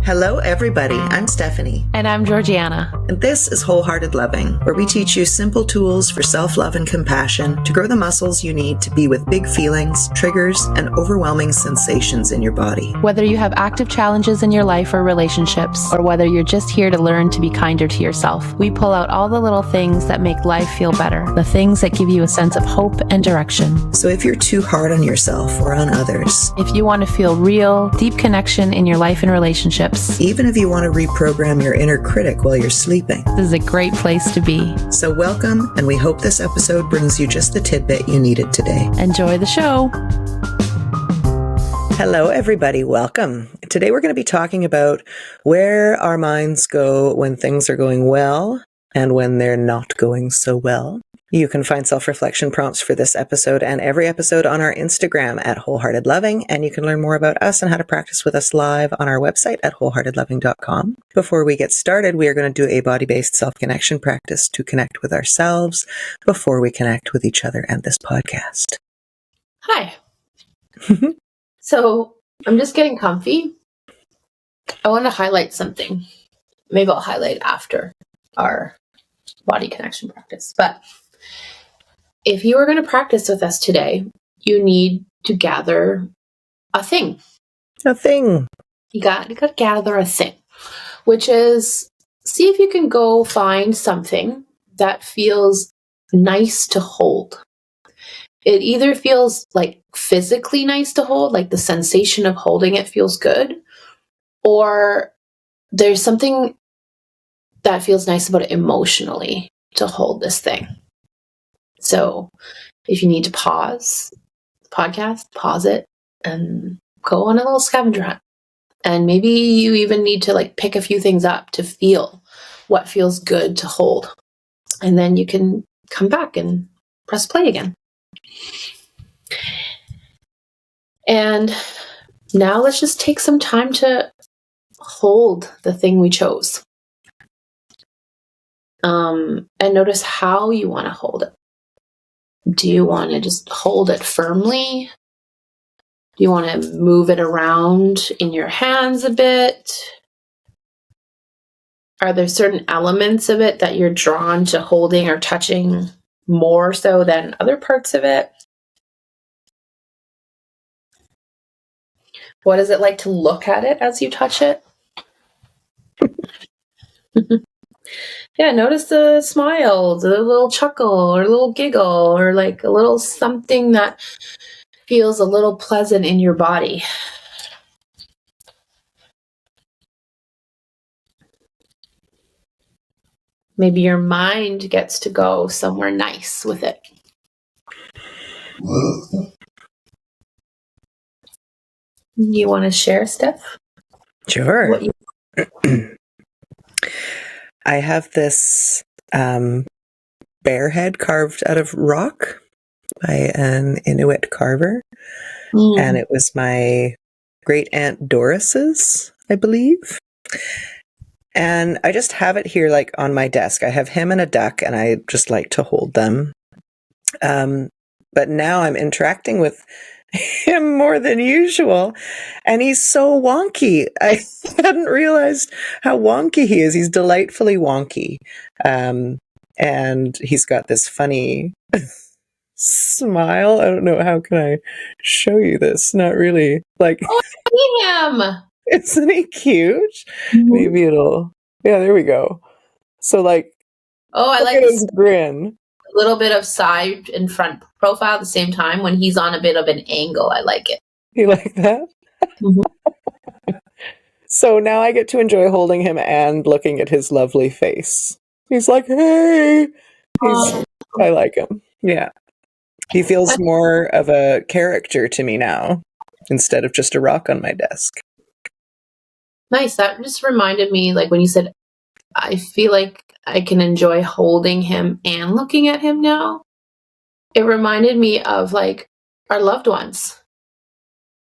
Hello, everybody. I'm Stephanie. And I'm Georgiana. And this is Wholehearted Loving, where we teach you simple tools for self-love and compassion to grow the muscles you need to be with big feelings, triggers, and overwhelming sensations in your body. Whether you have active challenges in your life or relationships, or whether you're just here to learn to be kinder to yourself, we pull out all the little things that make life feel better, the things that give you a sense of hope and direction. So if you're too hard on yourself or on others, if you want to feel real, deep connection in your life and relationships, even if you want to reprogram your inner critic while you're sleeping, this is a great place to be. So welcome, and we hope this episode brings you just the tidbit you needed today. Enjoy the show. Hello, everybody. Welcome. Today we're going to be talking about where our minds go when things are going well and when they're not going so well. You can find self-reflection prompts for this episode and every episode on our Instagram at Wholehearted Loving, and you can learn more about us and how to practice with us live on our website at wholeheartedloving.com. Before we get started, we are going to do a body-based self-connection practice to connect with ourselves before we connect with each other and this podcast. Hi. So I'm just getting comfy. I want to highlight something. Maybe I'll highlight after our body connection practice, but if you are going to practice with us today, you need to gather a thing. A thing. You got to gather a thing, which is see if you can go find something that feels nice to hold. It either feels like physically nice to hold, like the sensation of holding it feels good, or there's something that feels nice about it emotionally to hold this thing. So if you need to pause the podcast, pause it and go on a little scavenger hunt. And maybe you even need to pick a few things up to feel what feels good to hold. And then you can come back and press play again. And now let's just take some time to hold the thing we chose. And notice how you want to hold it. Do you want to just hold it firmly? Do you want to move it around in your hands a bit? Are there certain elements of it that you're drawn to holding or touching more so than other parts of it? What is it like to look at it as you touch it? Yeah, notice the smile, the little chuckle or little giggle or a little something that feels a little pleasant in your body. Maybe your mind gets to go somewhere nice with it. You want to share, Steph? Sure. I have this bear head carved out of rock by an Inuit carver. And it was my great aunt Doris's, I believe. And I just have it here on my desk. I have him and a duck, and I just like to hold them. But now I'm interacting with him more than usual, and he's so wonky. I hadn't realized how wonky he is. He's delightfully wonky, and he's got this funny smile. I don't know, how can I show you this? Not really. Oh, I see him. Isn't he cute? Mm-hmm. Maybe yeah, there we go. So I like his grin. A little bit of side and front profile at the same time. When he's on a bit of an angle, I like it. You like that? Mm-hmm. So now I get to enjoy holding him and looking at his lovely face. He's like, hey! I like him. Yeah. He feels more of a character to me now, instead of just a rock on my desk. Nice. That just reminded me, when you said, I feel like I can enjoy holding him and looking at him now. It reminded me of our loved ones,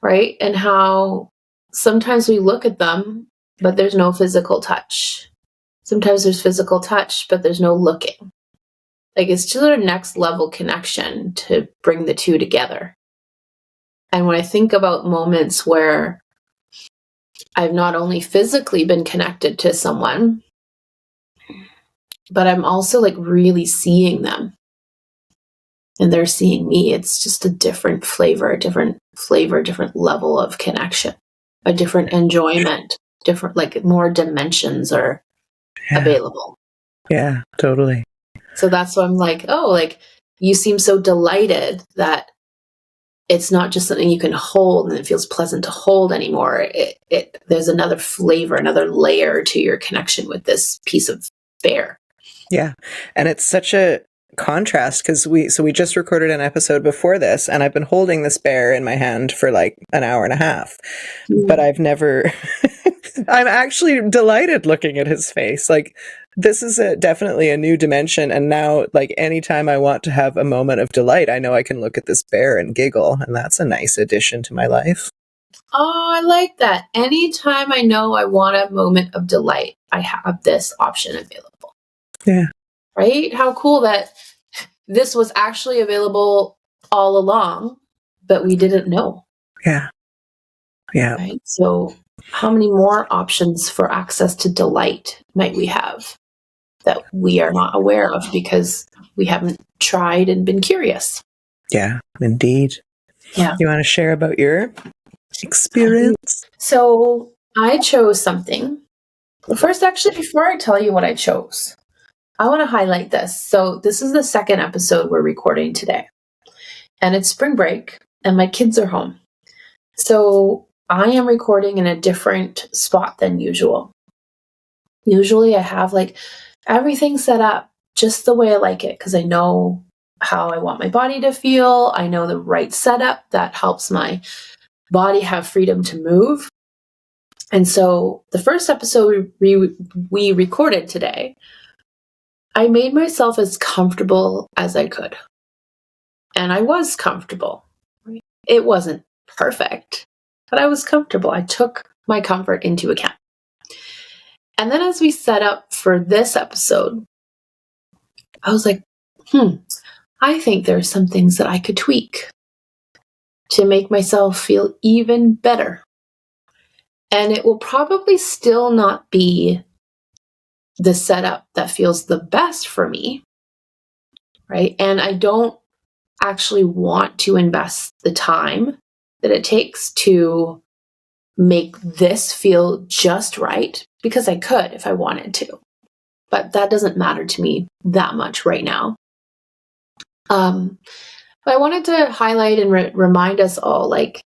right? And how sometimes we look at them, but there's no physical touch. Sometimes there's physical touch, but there's no looking. It's just a next level connection to bring the two together. And when I think about moments where I've not only physically been connected to someone, but I'm also like really seeing them and they're seeing me. It's just a different flavor, different level of connection, a different enjoyment, different, like more dimensions are available. Yeah, totally. So that's why I'm like, oh, like you seem so delighted that it's not just something you can hold and it feels pleasant to hold anymore. There's another flavor, another layer to your connection with this piece of bear. Yeah. And it's such a contrast because we just recorded an episode before this and I've been holding this bear in my hand for like an hour and a half, but I've never, I'm actually delighted looking at his face. Like this is definitely a new dimension. And now like anytime I want to have a moment of delight, I know I can look at this bear and giggle. And that's a nice addition to my life. Oh, I like that. Anytime I know I want a moment of delight, I have this option available. Yeah. Right? How cool that this was actually available all along, but we didn't know. Yeah. Yeah. Right? So how many more options for access to delight might we have that we are not aware of because we haven't tried and been curious? Yeah, indeed. Yeah. You want to share about your experience? So I chose something. First, actually, before I tell you what I chose, I want to highlight this. So this is the second episode we're recording today. And it's spring break and my kids are home. So I am recording in a different spot than usual. Usually I have like everything set up just the way I like it because I know how I want my body to feel. I know the right setup that helps my body have freedom to move. And so the first episode we recorded today, I made myself as comfortable as I could. And I was comfortable. It wasn't perfect, but I was comfortable. I took my comfort into account. And then as we set up for this episode, I was like, I think there are some things that I could tweak to make myself feel even better. And it will probably still not be the setup that feels the best for me, right? And I don't actually want to invest the time that it takes to make this feel just right because I could if I wanted to. But that doesn't matter to me that much right now. But I wanted to highlight and remind us all, like,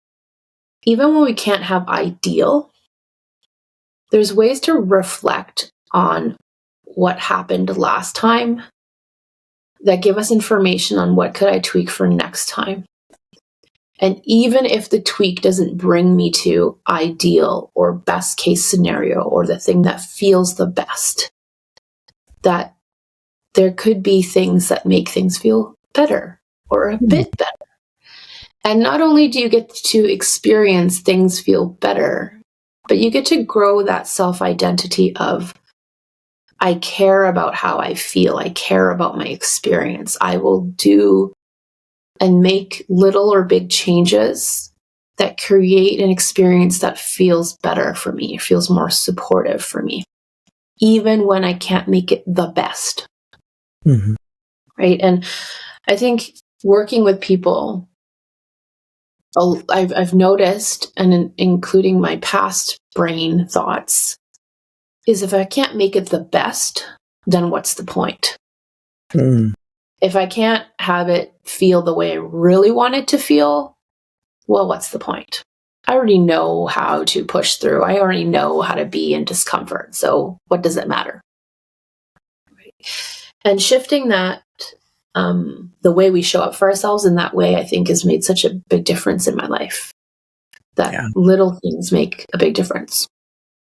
even when we can't have ideal, there's ways to reflect on what happened last time that give us information on what could I tweak for next time. And even if the tweak doesn't bring me to ideal or best case scenario or the thing that feels the best, that there could be things that make things feel better or a bit better. And not only do you get to experience things feel better, but you get to grow that self-identity of, I care about how I feel. I care about my experience. I will do and make little or big changes that create an experience that feels better for me, feels more supportive for me, even when I can't make it the best. Mm-hmm. Right? And I think working with people, I've noticed, and including my past brain thoughts, is if I can't make it the best, then what's the point? If I can't have it feel the way I really want it to feel, well, what's the point? I already know how to push through. I already know how to be in discomfort. So what does it matter? And shifting that, the way we show up for ourselves in that way, I think has made such a big difference in my life. That little things make a big difference.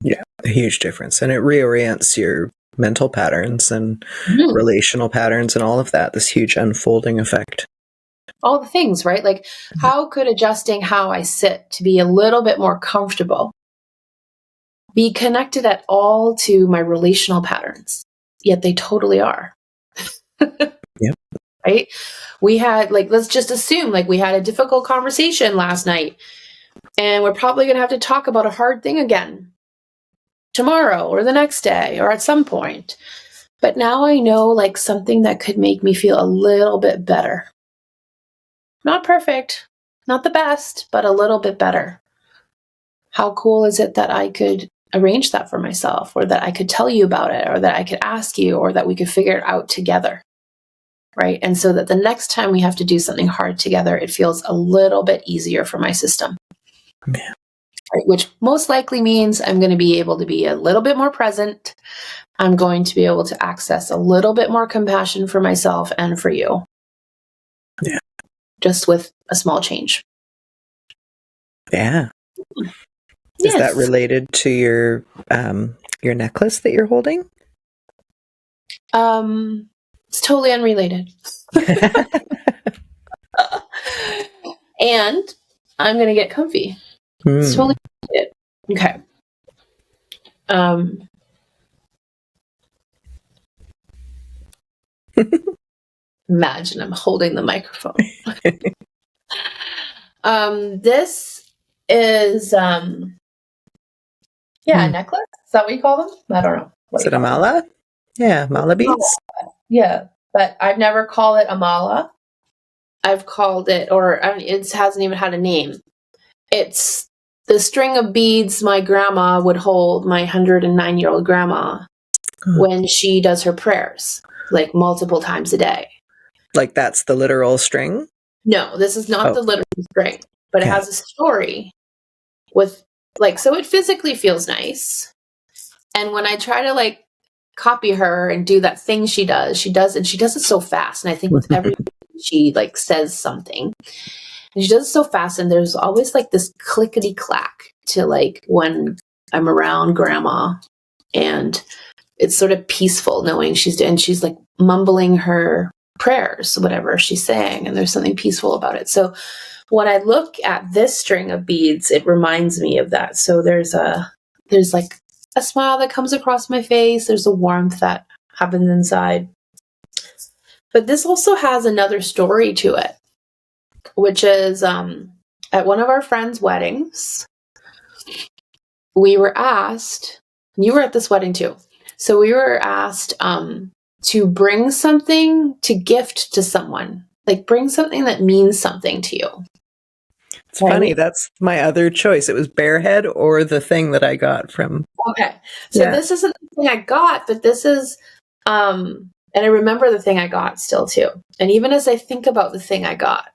Yeah, a huge difference. And it reorients your mental patterns and relational patterns and all of that, this huge unfolding effect. All the things, right? Like, how could adjusting how I sit to be a little bit more comfortable be connected at all to my relational patterns? Yet they totally are. Yep. Right? We had, like, let's just assume, like, we had a difficult conversation last night, and we're probably going to have to talk about a hard thing again. tomorrow or the next day or at some point. But now I know like something that could make me feel a little bit better. Not perfect, not the best, but a little bit better. How cool is it that I could arrange that for myself, or that I could tell you about it, or that I could ask you, or that we could figure it out together, right? And so that the next time we have to do something hard together, it feels a little bit easier for my system. Yeah. Right? Which most likely means I'm going to be able to be a little bit more present. I'm going to be able to access a little bit more compassion for myself and for you. Yeah. Just with a small change. Yeah. Yes. Is that related to your necklace that you're holding? It's totally unrelated. And I'm going to get comfy. It's totally unrelated. Okay. Imagine I'm holding the microphone. This is a necklace. Is that what you call them? I don't know. Is it a mala? Yeah, mala beads. Yeah, but I've never called it a mala. I've called it, it hasn't even had a name. It's the string of beads my grandma would hold, my 109-year-old grandma, when she does her prayers, like multiple times a day. Like that's the literal string? No, this is not the literal string, but it has a story with, like, so it physically feels nice. And when I try to, like, copy her and do that thing she does it so fast. And I think with every she, like, says something. And she does it so fast, and there's always, like, this clickety-clack to, like, when I'm around grandma. And it's sort of peaceful knowing she's, like, mumbling her prayers, whatever she's saying, and there's something peaceful about it. So when I look at this string of beads, it reminds me of that. So there's like a smile that comes across my face. There's a warmth that happens inside. But this also has another story to it, which is at one of our friends' weddings, we were asked, and you were at this wedding too, so we were asked to bring something to gift to someone, like bring something that means something to you. It's funny. That's my other choice. It was Bearhead or the thing that I got from. Okay. So this isn't the thing I got, but this is, and I remember the thing I got still too. And even as I think about the thing I got,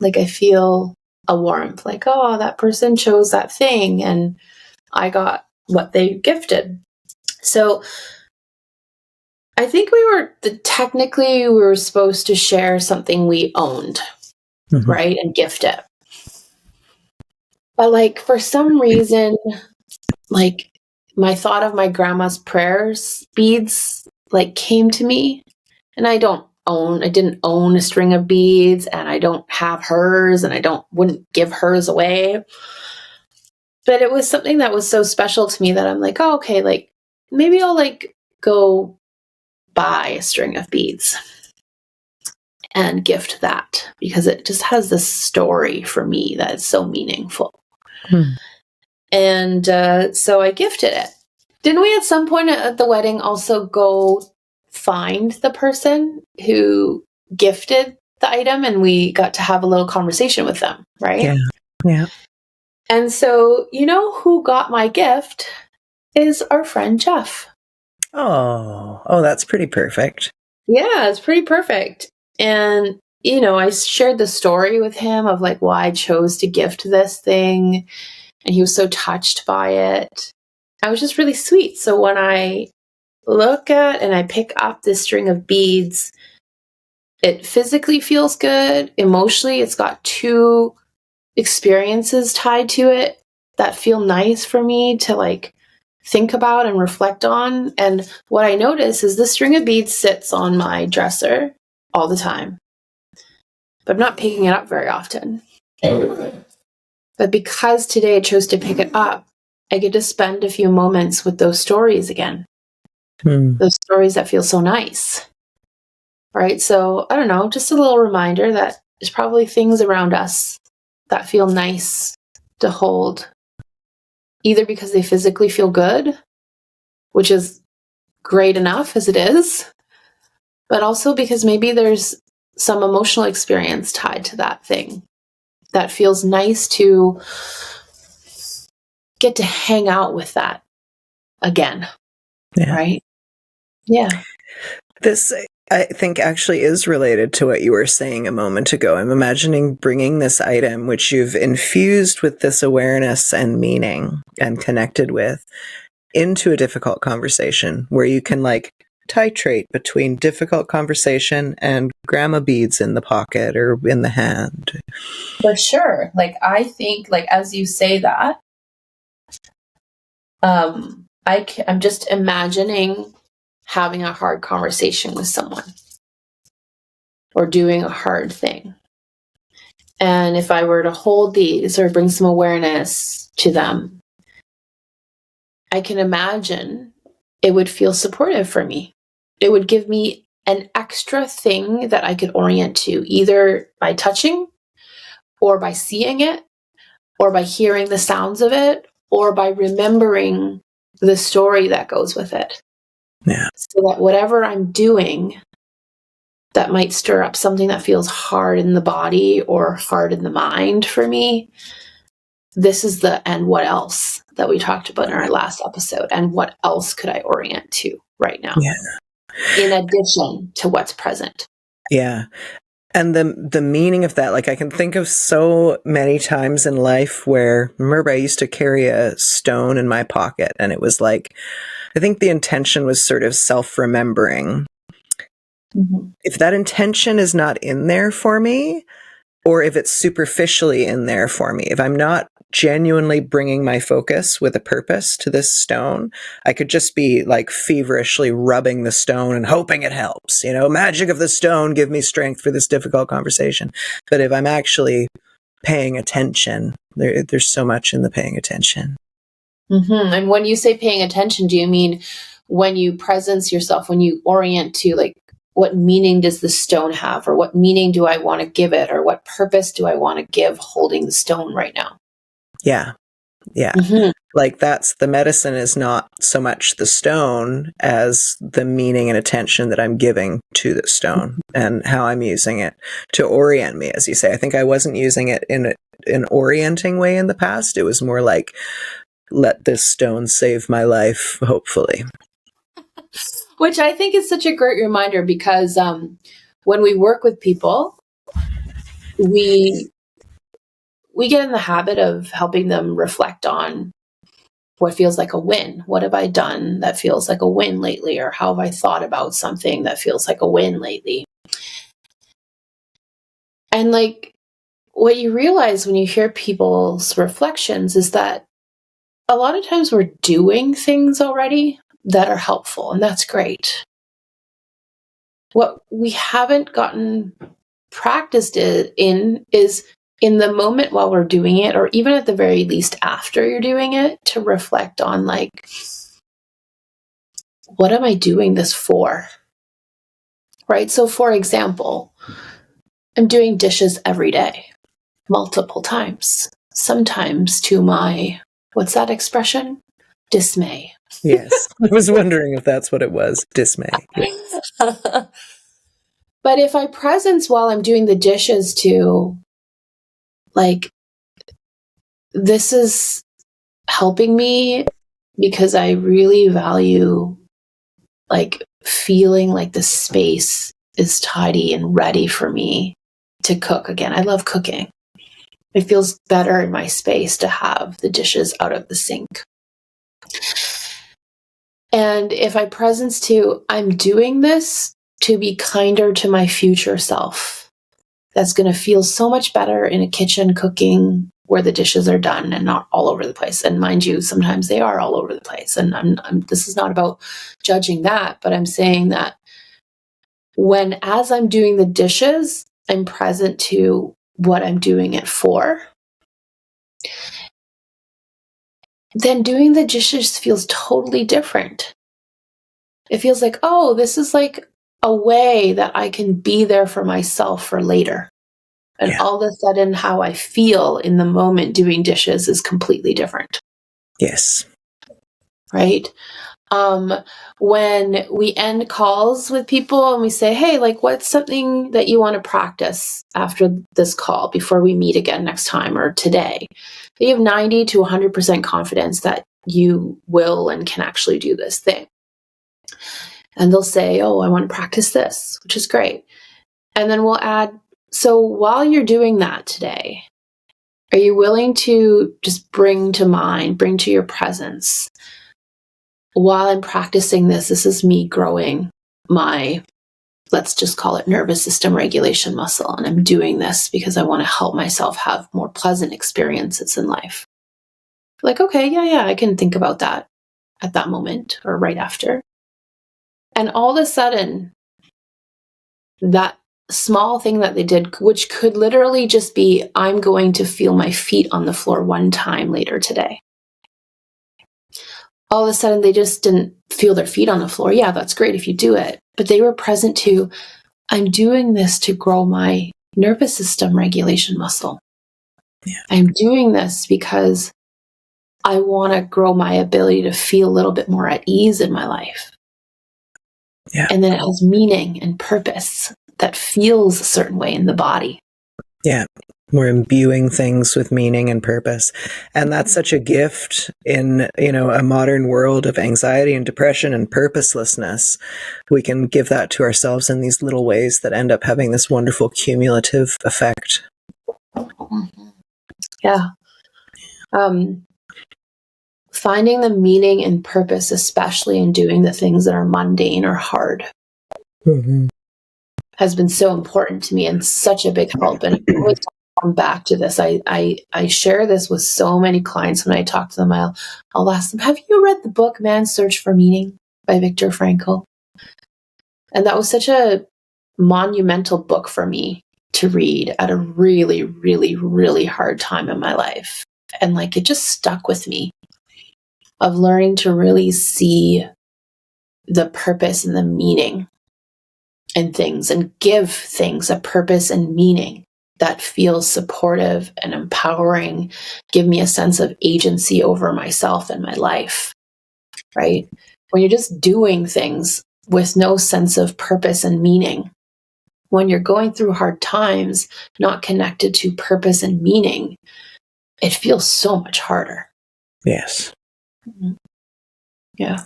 like I feel a warmth, like, oh, that person chose that thing and I got what they gifted. So I think technically we were supposed to share something we owned, right? And gift it. But like, for some reason, like my thought of my grandma's prayers beads, like came to me, and I didn't own a string of beads, and I don't have hers, and wouldn't give hers away. But it was something that was so special to me that I'm like, oh, okay, like maybe I'll like go buy a string of beads and gift that, because it just has this story for me that is so meaningful. And so I gifted it. Didn't we at some point at the wedding also go find the person who gifted the item, and we got to have a little conversation with them, right? Yeah. And so, you know who got my gift is our friend Jeff. Oh, that's pretty perfect. Yeah, it's pretty perfect. And, you know, I shared the story with him of like why I chose to gift this thing, and he was so touched by it. I was just really sweet. So when I look at and I pick up this string of beads, it physically feels good. Emotionally, it's got two experiences tied to it that feel nice for me to like think about and reflect on. And what I notice is this string of beads sits on my dresser all the time, but I'm not picking it up very often. But because today I chose to pick it up, I get to spend a few moments with those stories again. Those stories that feel so nice. Right? So, I don't know, just a little reminder that there's probably things around us that feel nice to hold, either because they physically feel good which is great enough as it is, but also because maybe there's some emotional experience tied to that thing that feels nice to get to hang out with that again. Yeah. Right? Yeah. This, I think, actually is related to what you were saying a moment ago. I'm imagining bringing this item, which you've infused with this awareness and meaning and connected with, into a difficult conversation where you can like titrate between difficult conversation and grandma beads in the pocket or in the hand. For sure. Like, I think, like, as you say that, I'm just imagining having a hard conversation with someone or doing a hard thing. And if I were to hold these or bring some awareness to them, I can imagine it would feel supportive for me. It would give me an extra thing that I could orient to, either by touching or by seeing it or by hearing the sounds of it or by remembering the story that goes with it. Yeah. So that whatever I'm doing that might stir up something that feels hard in the body or hard in the mind for me, this is the and what else that we talked about in our last episode. And what else could I orient to right now? Yeah. In addition to what's present. Yeah. And the meaning of that, like I can think of so many times in life where, remember, I used to carry a stone in my pocket, and it was like, I think the intention was sort of self-remembering. Mm-hmm. If that intention is not in there for me, or if it's superficially in there for me, if I'm not genuinely bringing my focus with a purpose to this stone, I could just be like feverishly rubbing the stone and hoping it helps. You know, magic of the stone, give me strength for this difficult conversation. But if I'm actually paying attention, there's so much in the paying attention. Mm-hmm. And when you say paying attention, do you mean when you presence yourself, when you orient to like, what meaning does the stone have, or what meaning do I want to give it, or what purpose do I want to give holding the stone right now? Yeah. Yeah. Mm-hmm. Like that's the medicine is not so much the stone as the meaning and attention that I'm giving to the stone and how I'm using it to orient me, as you say. I think I wasn't using it in an orienting way in the past. It was more like, let this stone save my life, hopefully. Which I think is such a great reminder, because when we work with people, we get in the habit of helping them reflect on what feels like a win. What have I done that feels like a win lately? Or how have I thought about something that feels like a win lately? And like, what you realize when you hear people's reflections is that a lot of times we're doing things already that are helpful, and that's great. What we haven't gotten practiced in is in the moment while we're doing it, or even at the very least after you're doing it, to reflect on like, what am I doing this for? Right? So for example, I'm doing dishes every day, multiple times, sometimes to my, what's that expression? Dismay. Yes. I was wondering if that's what it was. Dismay. But if I presence while I'm doing the dishes to, like, this is helping me because I really value, like, feeling like the space is tidy and ready for me to cook again. I love cooking. It feels better in my space to have the dishes out of the sink. And if I presence to, I'm doing this to be kinder to my future self. That's going to feel so much better in a kitchen cooking where the dishes are done and not all over the place. And mind you, sometimes they are all over the place. And this is not about judging that, but I'm saying that as I'm doing the dishes, I'm present to what I'm doing it for, then doing the dishes feels totally different. It feels like, oh, this is like a way that I can be there for myself for later. And all of a sudden, how I feel in the moment doing dishes is completely different. Yes. Right? When we end calls with people and we say, hey, like, what's something that you want to practice after this call before we meet again next time or today? You have 90 to 100% confidence that you will and can actually do this thing. And they'll say, oh, I want to practice this, which is great. And then we'll add, so while you're doing that today, are you willing to just bring to your presence, while I'm practicing this is me growing my, let's just call it nervous system regulation muscle. And I'm doing this because I want to help myself have more pleasant experiences in life. Like, okay, yeah, I can think about that at that moment or right after. And all of a sudden, that small thing that they did, which could literally just be, I'm going to feel my feet on the floor one time later today. All of a sudden, they just didn't feel their feet on the floor. Yeah, that's great if you do it. But they were present to, I'm doing this to grow my nervous system regulation muscle. Yeah. I'm doing this because I want to grow my ability to feel a little bit more at ease in my life. Yeah. And then it has meaning and purpose that feels a certain way in the body. Yeah. We're imbuing things with meaning and purpose. And that's such a gift in, a modern world of anxiety and depression and purposelessness. We can give that to ourselves in these little ways that end up having this wonderful cumulative effect. Yeah. Finding the meaning and purpose, especially in doing the things that are mundane or hard, has been so important to me and such a big help. And I always come back to this. I share this with so many clients when I talk to them. I'll ask them, have you read the book Man's Search for Meaning by Viktor Frankl? And that was such a monumental book for me to read at a really, really, really hard time in my life. And like, it just stuck with me, of learning to really see the purpose and the meaning in things and give things a purpose and meaning that feels supportive and empowering, give me a sense of agency over myself and my life, right? When you're just doing things with no sense of purpose and meaning, when you're going through hard times, not connected to purpose and meaning, it feels so much harder. Yes. Mm-hmm. Yeah.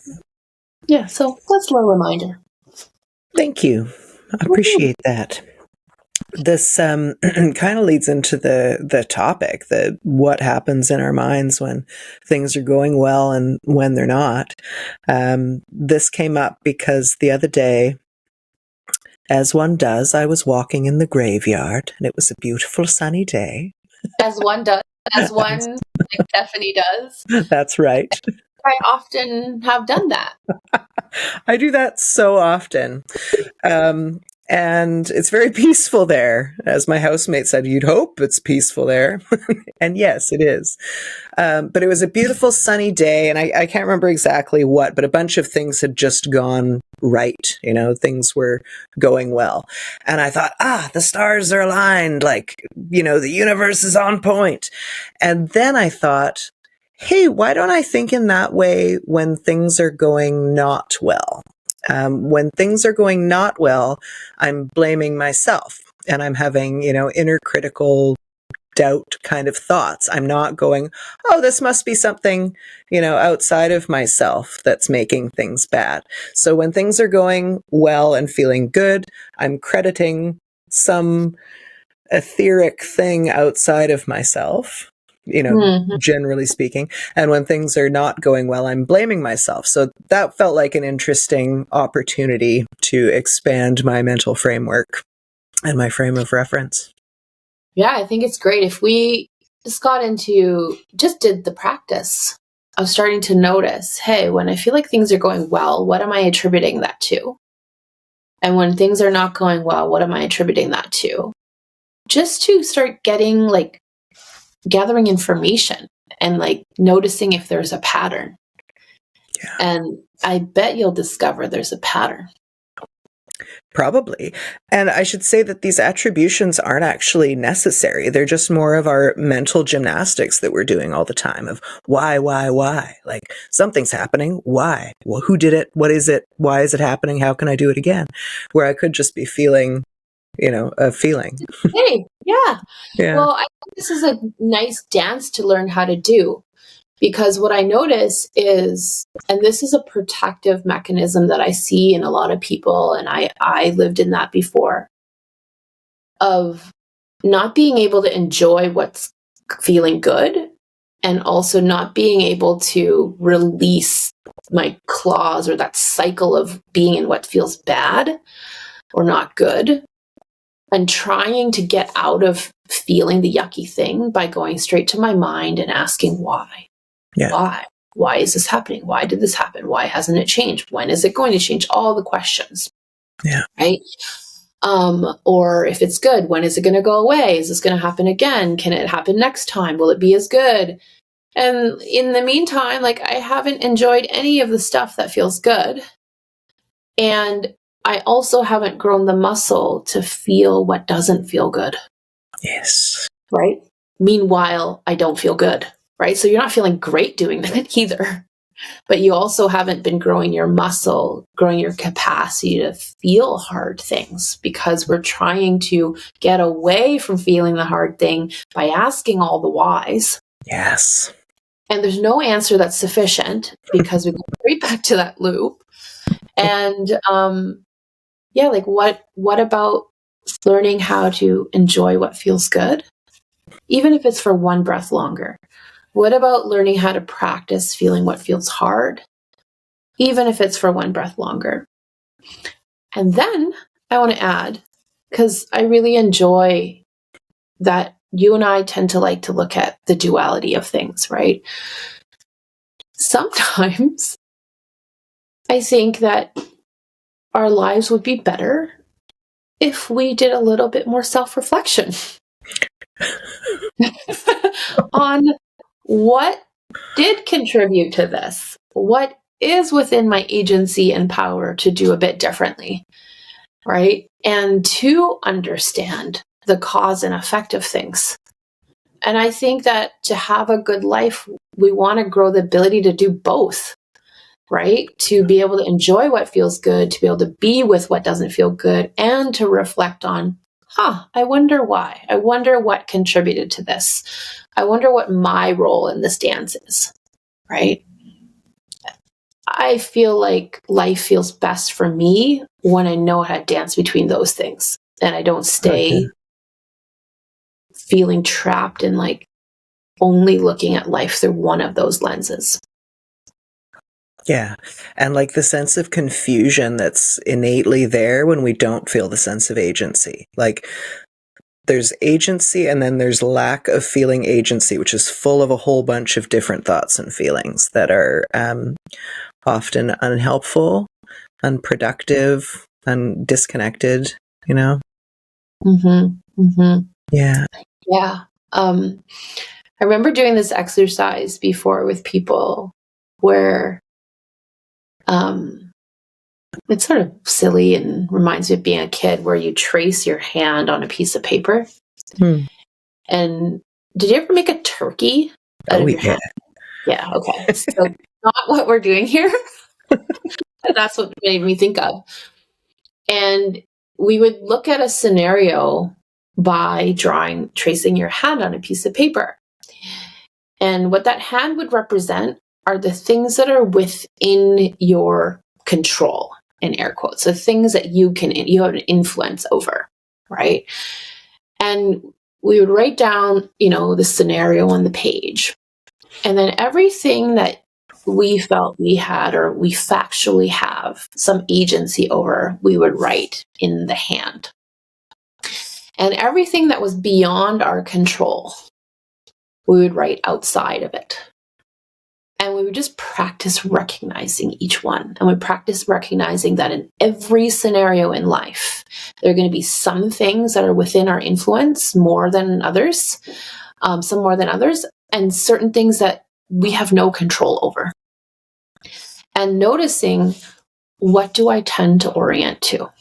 Yeah. So that's a little reminder. Thank you. I appreciate that. This kind of leads into the topic, that what happens in our minds when things are going well and when they're not. This came up because the other day, as one does, I was walking in the graveyard and it was a beautiful sunny day. As one does, like Stephanie does. That's right. I often have done that. I do that so often. And it's very peaceful there. As my housemate said, you'd hope it's peaceful there. And yes, it is. But it was a beautiful sunny day, and I can't remember exactly what, but a bunch of things had just gone right. Things were going well. And I thought, the stars are aligned. Like, the universe is on point. And then I thought, hey, why don't I think in that way when things are going not well? When things are going not well, I'm blaming myself and I'm having, inner critical doubt kind of thoughts. I'm not going, oh, this must be something, outside of myself that's making things bad. So when things are going well and feeling good, I'm crediting some etheric thing outside of myself, generally speaking. And when things are not going well, I'm blaming myself. So that felt like an interesting opportunity to expand my mental framework and my frame of reference. Yeah, I think it's great if we just did the practice of starting to notice, hey, when I feel like things are going well, what am I attributing that to? And when things are not going well, what am I attributing that to? Just to start gathering information and noticing if there's a pattern. Yeah. And I bet you'll discover there's a pattern. Probably. And I should say that these attributions aren't actually necessary. They're just more of our mental gymnastics that we're doing all the time of why? Like something's happening. Why? Well, who did it? What is it? Why is it happening? How can I do it again? Where I could just be feeling, a feeling. Hey, yeah. Yeah. Well, I think this is a nice dance to learn how to do. Because what I notice is, and this is a protective mechanism that I see in a lot of people, and I lived in that before, of not being able to enjoy what's feeling good and also not being able to release my claws or that cycle of being in what feels bad or not good, and trying to get out of feeling the yucky thing by going straight to my mind and asking why. Yeah. Why? Why is this happening? Why did this happen? Why hasn't it changed? When is it going to change? All the questions. Yeah. Right? Or if it's good, when is it going to go away? Is this going to happen again? Can it happen next time? Will it be as good? And in the meantime, like, I haven't enjoyed any of the stuff that feels good. And I also haven't grown the muscle to feel what doesn't feel good. Yes. Right? Meanwhile, I don't feel good. Right? So you're not feeling great doing that either. But you also haven't been growing your muscle, growing your capacity to feel hard things, because we're trying to get away from feeling the hard thing by asking all the whys. Yes. And there's no answer that's sufficient because we go right back to that loop. And like what about learning how to enjoy what feels good, even if it's for one breath longer? What about learning how to practice feeling what feels hard, even if it's for one breath longer? And then I want to add, because I really enjoy that you and I tend to like to look at the duality of things, right? Sometimes I think that our lives would be better if we did a little bit more self-reflection on what did contribute to this, what is within my agency and power to do a bit differently, right? And to understand the cause and effect of things. And I think that to have a good life, we want to grow the ability to do both, right? To be able to enjoy what feels good, to be able to be with what doesn't feel good, and to reflect on, I wonder why. I wonder what contributed to this. I wonder what my role in this dance is, right? I feel like life feels best for me when I know how to dance between those things, and I don't stay feeling trapped in like only looking at life through one of those lenses. Yeah. And like the sense of confusion that's innately there when we don't feel the sense of agency. Like there's agency and then there's lack of feeling agency, which is full of a whole bunch of different thoughts and feelings that are often unhelpful, unproductive, and disconnected, Mm-hmm. Mm-hmm. Yeah. Yeah. I remember doing this exercise before with people where it's sort of silly and reminds me of being a kid, where you trace your hand on a piece of paper. And did you ever make a turkey out of your hand? Yeah, okay. So not what we're doing here. That's what made me think of. And we would look at a scenario by tracing your hand on a piece of paper. And what that hand would represent are the things that are within your control, in air quotes, the things that you have an influence over, right? And we would write down, the scenario on the page. And then everything that we felt we had, or we factually have some agency over, we would write in the hand. And everything that was beyond our control, we would write outside of it. And we would just practice recognizing each one. And we practice recognizing that in every scenario in life, there are going to be some things that are within our influence more than others, some more than others, and certain things that we have no control over. And noticing, what do I tend to orient to?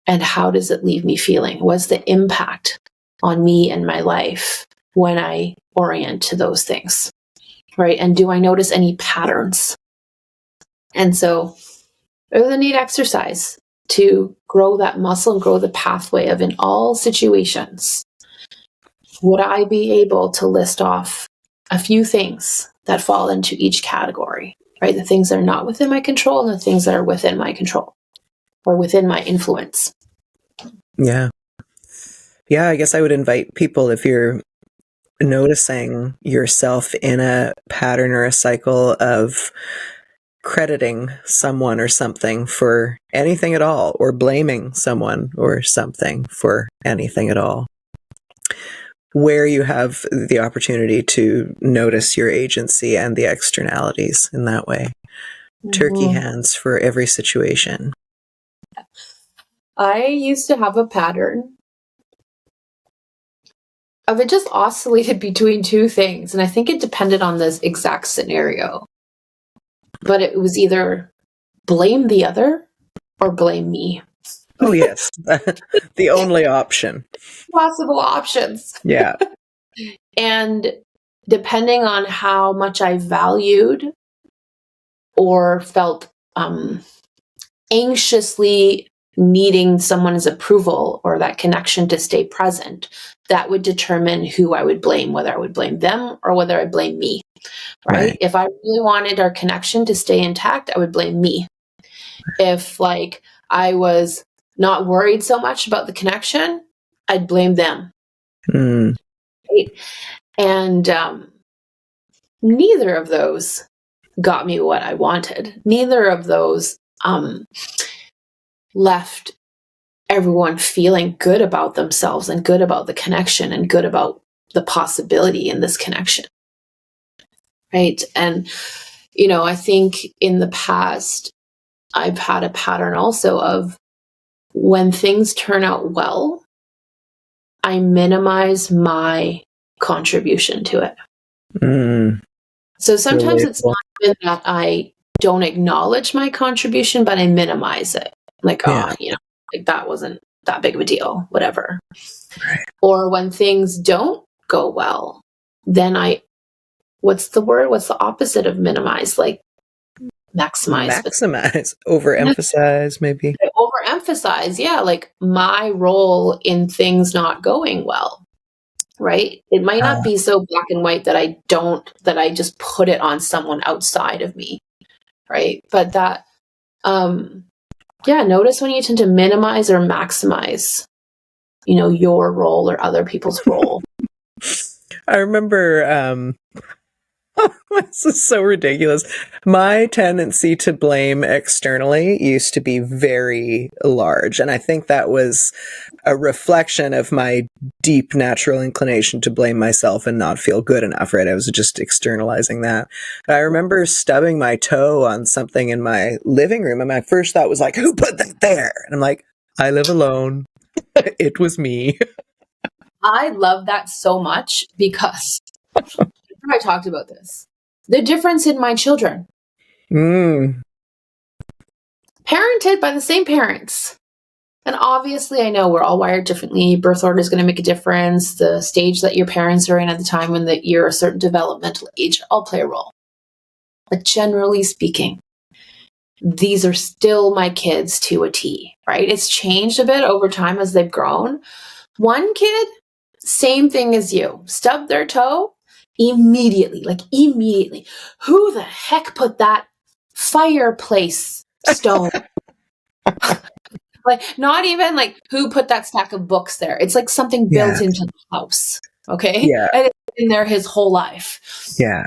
And how does it leave me feeling? What's the impact on me and my life when I orient to those things, right? And do I notice any patterns? And so it was a neat exercise to grow that muscle and grow the pathway of, in all situations, would I be able to list off a few things that fall into each category, right? The things that are not within my control and the things that are within my control or within my influence. Yeah. Yeah, I guess I would invite people, if you're noticing yourself in a pattern or a cycle of crediting someone or something for anything at all, or blaming someone or something for anything at all, where you have the opportunity to notice your agency and the externalities in that way. Turkey hands for every situation. I used to have a pattern of, it just oscillated between two things. And I think it depended on this exact scenario. But it was either blame the other or blame me. Oh, yes. The only option. Possible options. Yeah. And depending on how much I valued or felt anxiously needing someone's approval or that connection to stay present, that would determine who I would blame, whether I would blame them or whether I blame me, right? If I really wanted our connection to stay intact, I would blame me. If like I was not worried so much about the connection, I'd blame them. Right? And neither of those got me what I wanted. Neither of those left everyone feeling good about themselves and good about the connection and good about the possibility in this connection. Right? And, you know, I think in the past, I've had a pattern also of when things turn out well, I minimize my contribution to it. So sometimes it's not even that I don't acknowledge my contribution, but I minimize it. Like, you know, like that wasn't that big of a deal, whatever. Right. Or when things don't go well, then what's the word? What's the opposite of minimize? Like maximize. Overemphasize, maybe. Overemphasize, yeah. Like my role in things not going well, right? It might not be so black and white that I just put it on someone outside of me, right? But that, notice when you tend to minimize or maximize, you know, your role or other people's role. I remember, this is so ridiculous. My tendency to blame externally used to be very large. And I think that was a reflection of my deep natural inclination to blame myself and not feel good enough, right? I was just externalizing that. But I remember stubbing my toe on something in my living room. And my first thought was like, who put that there? And I'm like, I live alone. It was me. I love that so much because I talked about this. The difference in my children. Parented by the same parents. And obviously, I know we're all wired differently. Birth order is going to make a difference. The stage that your parents are in at the time when you're a certain developmental age all play a role. But generally speaking, these are still my kids to a T, right? It's changed a bit over time as they've grown. One kid, same thing as you. Stubbed their toe, immediately. Who the heck put that fireplace stone? Like, not even like who put that stack of books there. It's like something built into the house. Okay. Yeah. And it's been there his whole life. Yeah.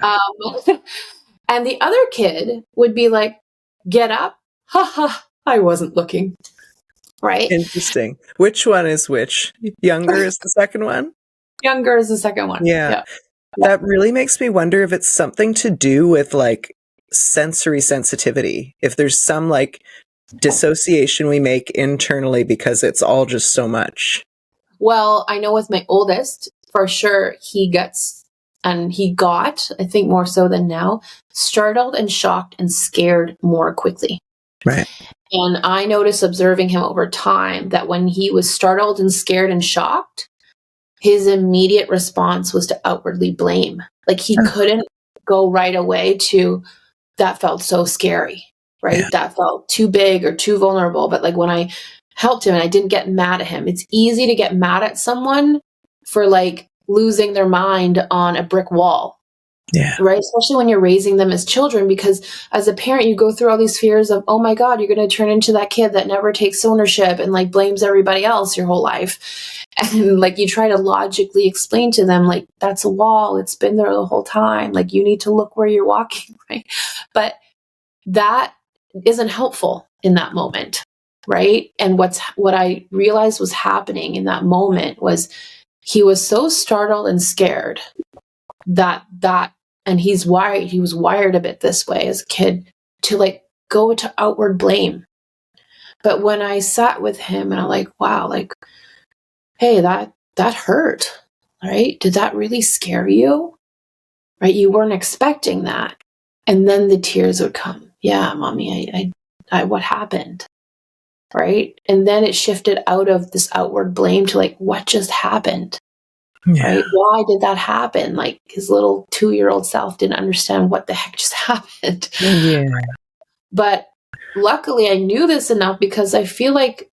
And the other kid would be like, get up. Ha, I wasn't looking. Right. Interesting. Which one is which? Younger is the second one? Younger is the second one. Yeah. That really makes me wonder if it's something to do with like sensory sensitivity. If there's some like dissociation we make internally because it's all just so much. Well, I know with my oldest, for sure, he got, I think more so than now, startled and shocked and scared more quickly. Right. And I noticed observing him over time that when he was startled and scared and shocked, his immediate response was to outwardly blame. Like he couldn't go right away to, that felt so scary, right? Yeah. That felt too big or too vulnerable. But like when I helped him and I didn't get mad at him, it's easy to get mad at someone for like losing their mind on a brick wall. Yeah. Right? Especially when you're raising them as children, because as a parent, you go through all these fears of, oh my God, you're going to turn into that kid that never takes ownership and like blames everybody else your whole life. And like you try to logically explain to them, like, that's a wall. It's been there the whole time. Like you need to look where you're walking. Right. But that isn't helpful in that moment. Right. And what I realized was happening in that moment was he was so startled and scared that and he was wired a bit this way as a kid to like go to outward blame. But when I sat with him and I'm like, wow, like, hey, that hurt, right? Did that really scare you? Right? You weren't expecting that. And then the tears would come. Yeah, mommy, I what happened? Right? And then it shifted out of this outward blame to like, what just happened? Yeah. Right? Why did that happen? Like his little 2-year-old self didn't understand what the heck just happened. Yeah. But luckily I knew this enough because I feel like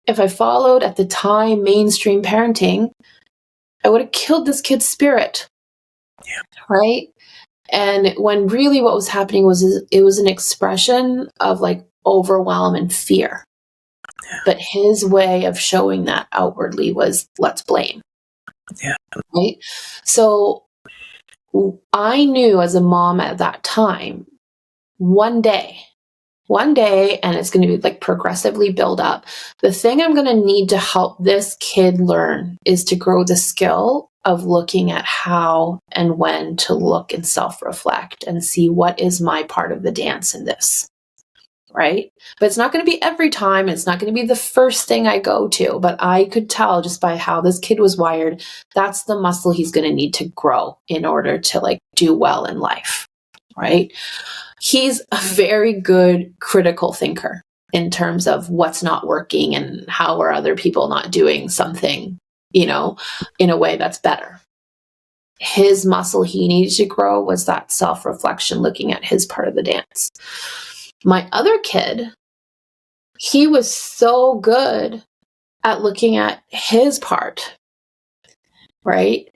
if I followed at the time mainstream parenting, I would have killed this kid's spirit. Yeah. Right? And when really what was happening was it was an expression of like overwhelm and fear. Yeah. But his way of showing that outwardly was, let's blame. Yeah. Right? So I knew as a mom at that time, one day, and it's going to be like progressively build up. The thing I'm going to need to help this kid learn is to grow the skill of looking at how and when to look and self-reflect and see what is my part of the dance in this. Right? But it's not going to be every time. It's not going to be the first thing I go to, but I could tell just by how this kid was wired, that's the muscle he's going to need to grow in order to like do well in life. Right? He's a very good critical thinker in terms of what's not working and how are other people not doing something, in a way that's better. His muscle he needed to grow was that self-reflection, looking at his part of the dance. My other kid, he was so good at looking at his part, right?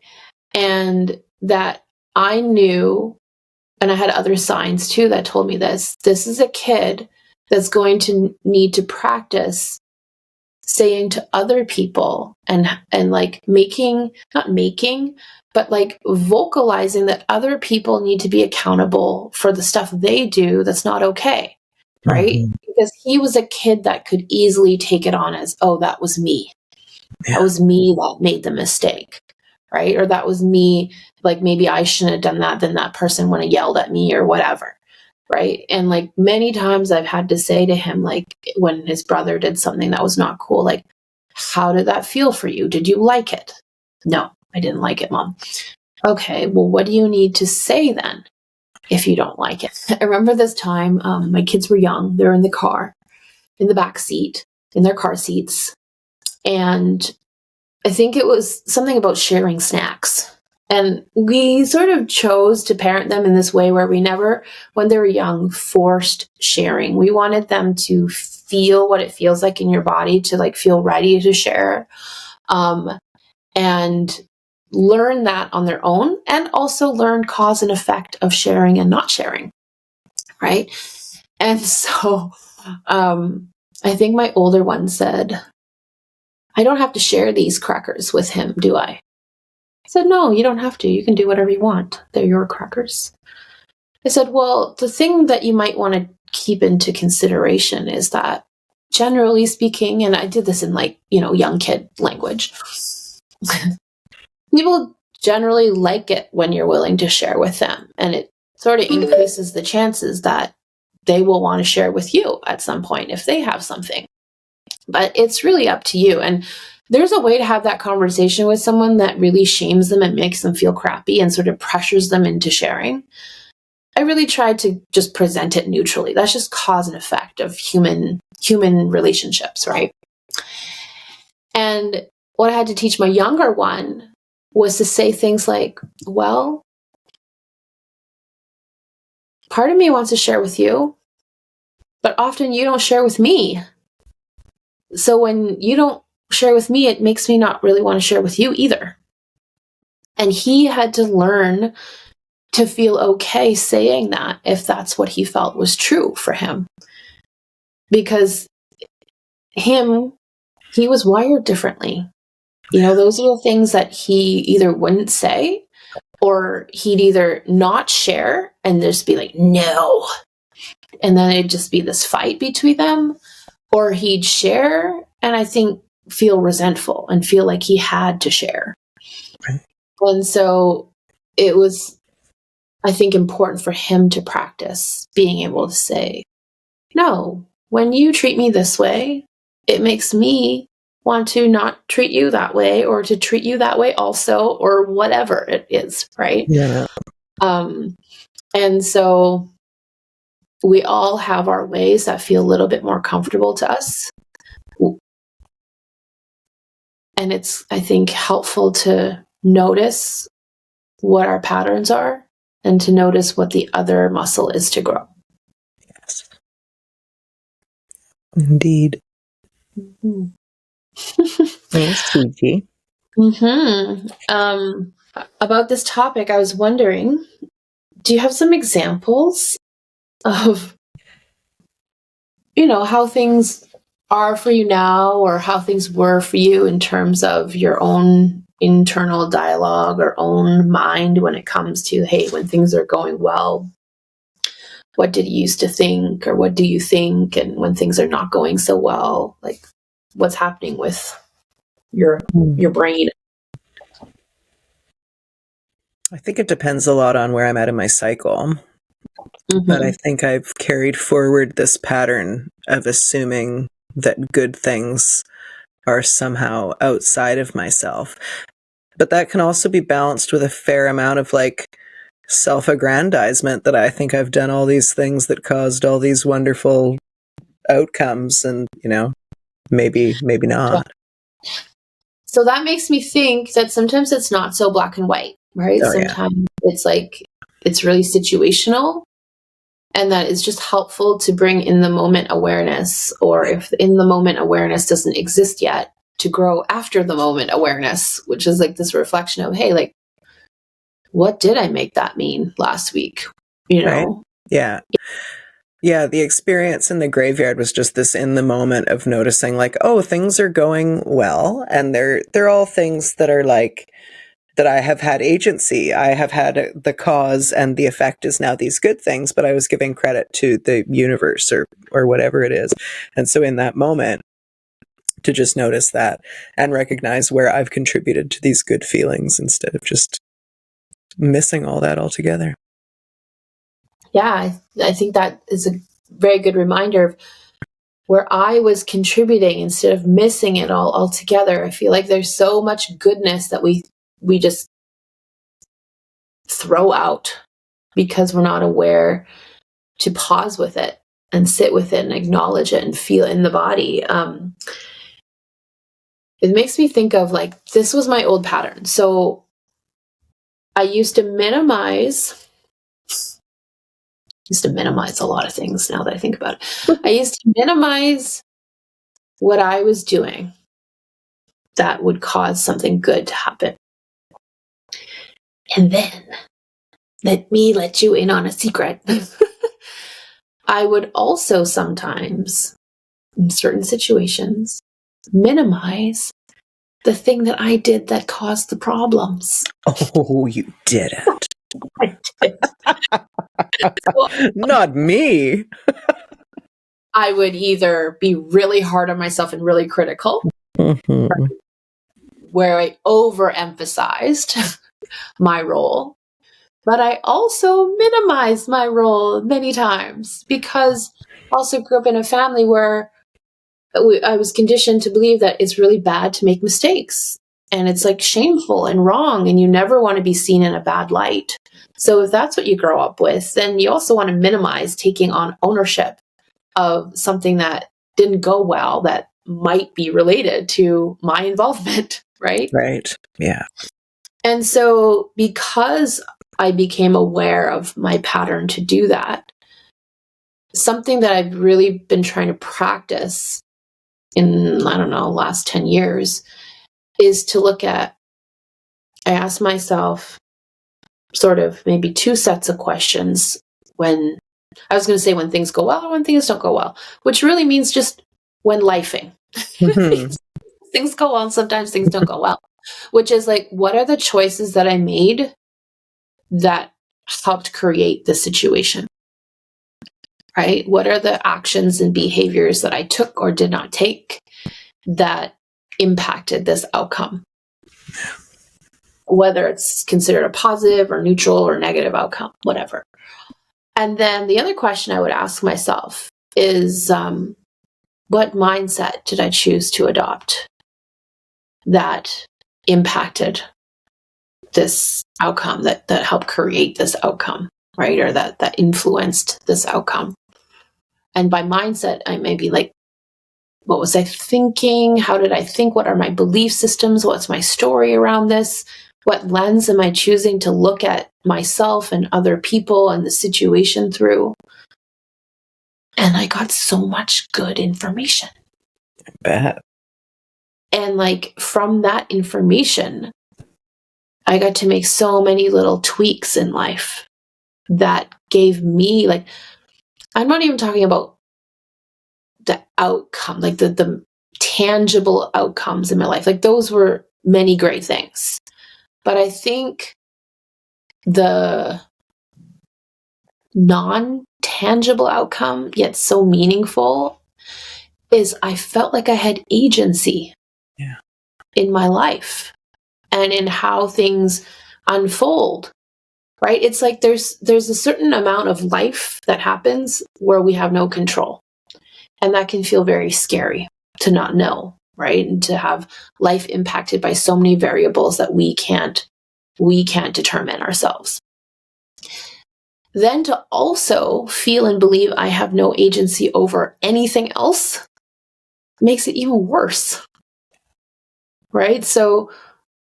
And that I knew, and I had other signs too that told me this is a kid that's going to need to practice saying to other people and like not making, but like vocalizing that other people need to be accountable for the stuff they do that's not okay. Right? Mm-hmm. Because he was a kid that could easily take it on as, oh, that was me. Yeah. That was me that made the mistake. Right? Or that was me, like maybe I shouldn't have done that, then that person would have yelled at me or whatever. Right? And like many times I've had to say to him, like when his brother did something that was not cool, like, how did that feel for you? Did you like it? No, I didn't like it, Mom. Okay, well, what do you need to say then if you don't like it? I remember this time, my kids were young. They're in the car, in the back seat, in their car seats. And I think it was something about sharing snacks. And we sort of chose to parent them in this way where we never, when they were young, forced sharing. We wanted them to feel what it feels like in your body to like feel ready to share, and learn that on their own, and also learn cause and effect of sharing and not sharing. Right? And so I think my older one said, I don't have to share these crackers with him, do I? I said, no, you don't have to. You can do whatever you want. They're your crackers. I said, well, the thing that you might want to keep into consideration is that generally speaking, and I did this in like, young kid language, people generally like it when you're willing to share with them. And it sort of increases the chances that they will want to share with you at some point if they have something. But it's really up to you. And there's a way to have that conversation with someone that really shames them and makes them feel crappy and sort of pressures them into sharing. I really tried to just present it neutrally. That's just cause and effect of human relationships, right? And what I had to teach my younger one was to say things like, well, part of me wants to share with you, but often you don't share with me. So when you don't share with me, it makes me not really want to share with you either. And he had to learn to feel okay saying that if that's what he felt was true for him. Because he was wired differently. Those are the things that he either wouldn't say, or he'd either not share and just be like, no. And then it'd just be this fight between them, or he'd share and I think feel resentful and feel like he had to share. Right. And so it was, I think, important for him to practice being able to say, no, when you treat me this way, it makes me want to not treat you that way, or to treat you that way also, or whatever it is, right? Yeah. And so we all have our ways that feel a little bit more comfortable to us. And it's, I think, helpful to notice what our patterns are and to notice what the other muscle is to grow. Yes. Indeed. Mm-hmm. Thanks, Gigi. About this topic, I was wondering, do you have some examples of, how things are for you now, or how things were for you in terms of your own internal dialogue or own mind when it comes to, hey, when things are going well, what did you used to think, or what do you think? And when things are not going so well, like what's happening with your brain? I think it depends a lot on where I'm at in my cycle. Mm-hmm. But I think I've carried forward this pattern of assuming that good things are somehow outside of myself. But that can also be balanced with a fair amount of self-aggrandizement, that I think I've done all these things that caused all these wonderful outcomes, and maybe not. So that makes me think that sometimes it's not so black and white, right? Sometimes it's it's really situational, and that it's just helpful to bring in the moment awareness, or if in the moment awareness doesn't exist yet, to grow after the moment awareness, which is this reflection of, hey, what did I make that mean last week? Right? Yeah. Yeah, the experience in the graveyard was just this in the moment of noticing oh, things are going well, and they're all things that are that I have had agency. I have had the cause, and the effect is now these good things, but I was giving credit to the universe or whatever it is. And so in that moment, to just notice that and recognize where I've contributed to these good feelings instead of just missing all that altogether. Yeah, I think that is a very good reminder of where I was contributing instead of missing it all altogether. I feel like there's so much goodness that we just throw out because we're not aware to pause with it and sit with it and acknowledge it and feel it in the body. It makes me think of this was my old pattern. So I used to minimize a lot of things now that I think about it. I used to minimize what I was doing that would cause something good to happen. And then, let me let you in on a secret. I would also sometimes, in certain situations, minimize the thing that I did that caused the problems. Oh, you didn't. I did. Not me. I would either be really hard on myself and really critical, where I overemphasized my role, but I also minimized my role many times because I also grew up in a family where I was conditioned to believe that it's really bad to make mistakes, and it's shameful and wrong, and you never want to be seen in a bad light. So if that's what you grow up with, then you also want to minimize taking on ownership of something that didn't go well that might be related to my involvement, right? Right. Yeah. And so because I became aware of my pattern to do that, something that I've really been trying to practice in, I don't know, last 10 years is to look at, I ask myself sort of maybe two sets of questions when, I was going to say when things go well or when things don't go well, which really means just when lifing. Mm-hmm. Things go well and sometimes things don't go well, which is like, what are the choices that I made that helped create the situation? Right? What are the actions and behaviors that I took or did not take that impacted this outcome? Whether it's considered a positive or neutral or negative outcome, whatever. And then the other question I would ask myself is, what mindset did I choose to adopt that impacted this outcome, that helped create this outcome, right? Or that influenced this outcome. And by mindset, I may be like, what was I thinking? How did I think? What are my belief systems? What's my story around this? What lens am I choosing to look at myself and other people and the situation through? And I got so much good information. I bet. And like from that information, I got to make so many little tweaks in life that gave me, like, I'm not even talking about the outcome, like the tangible outcomes in my life. Like those were many great things. But I think the non-tangible outcome, yet so meaningful, is I felt like I had agency in my life and in how things unfold. Right? It's like there's a certain amount of life that happens where we have no control. And that can feel very scary to not know, right? And to have life impacted by so many variables that we can't determine ourselves. Then to also feel and believe I have no agency over anything else makes it even worse. Right? So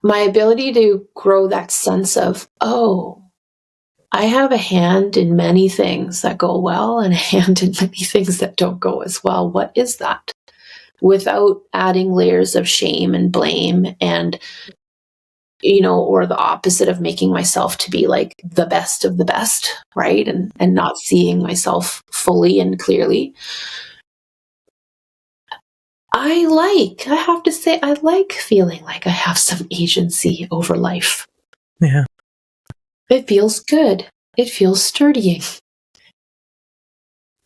my ability to grow that sense of, oh, I have a hand in many things that go well and a hand in many things that don't go as well. What is that? Without adding layers of shame and blame and, or the opposite of making myself to be like the best of the best, right? And not seeing myself fully and clearly. I have to say, I like feeling like I have some agency over life. Yeah. It feels good. It feels sturdying.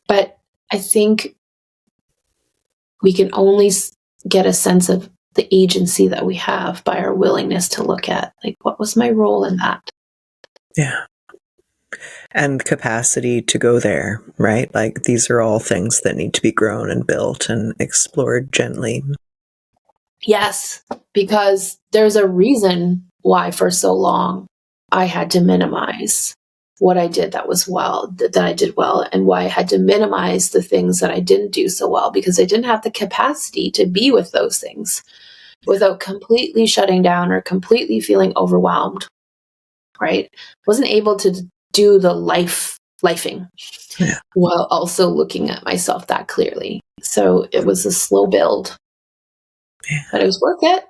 But I think we can only get a sense of the agency that we have by our willingness to look at, like, what was my role in that? Yeah. And capacity to go there, right? Like these are all things that need to be grown and built and explored gently. Yes, because there's a reason why for so long I had to minimize what I did that I did well, and why I had to minimize the things that I didn't do so well, because I didn't have the capacity to be with those things without completely shutting down or completely feeling overwhelmed, right? Wasn't able to do the lifing while also looking at myself that clearly. So it was a slow build, but it was worth it.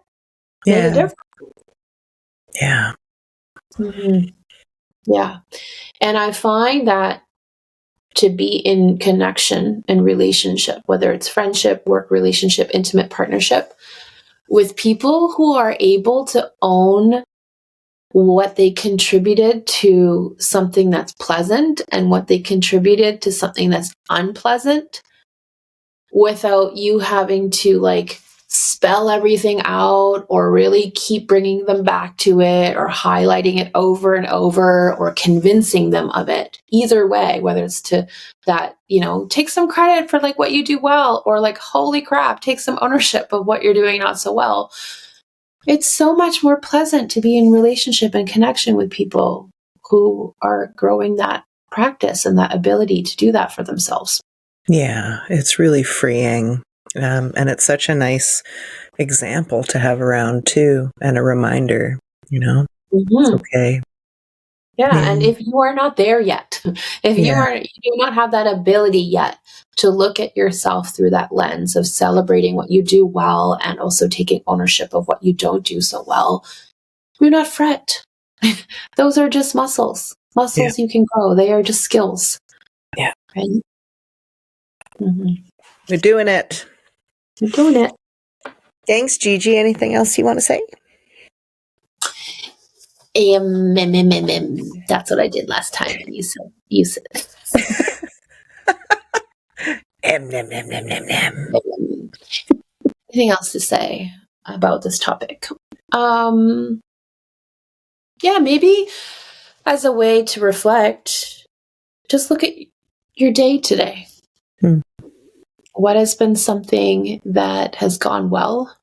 Made a difference. Yeah. Mm-hmm. Yeah. And I find that to be in connection and relationship, whether it's friendship, work relationship, intimate partnership, with people who are able to own what they contributed to something that's pleasant and what they contributed to something that's unpleasant, without you having to like spell everything out or really keep bringing them back to it or highlighting it over and over or convincing them of it. Either way, whether it's to that, take some credit for like what you do well, or like, holy crap, take some ownership of what you're doing not so well. It's so much more pleasant to be in relationship and connection with people who are growing that practice and that ability to do that for themselves. Yeah, it's really freeing. And it's such a nice example to have around too, and a reminder, it's okay. Yeah, and if you are not there yet, if you do not have that ability yet to look at yourself through that lens of celebrating what you do well and also taking ownership of what you don't do so well, do not fret. Those are just muscles. Muscles you can grow. They are just skills. Yeah. Right? Mm-hmm. We're doing it. We're doing it. Thanks, Gigi. Anything else you want to say? That's what I did last time, and you said Anything else to say about this topic? Yeah, maybe as a way to reflect, just look at your day today. What has been something that has gone well?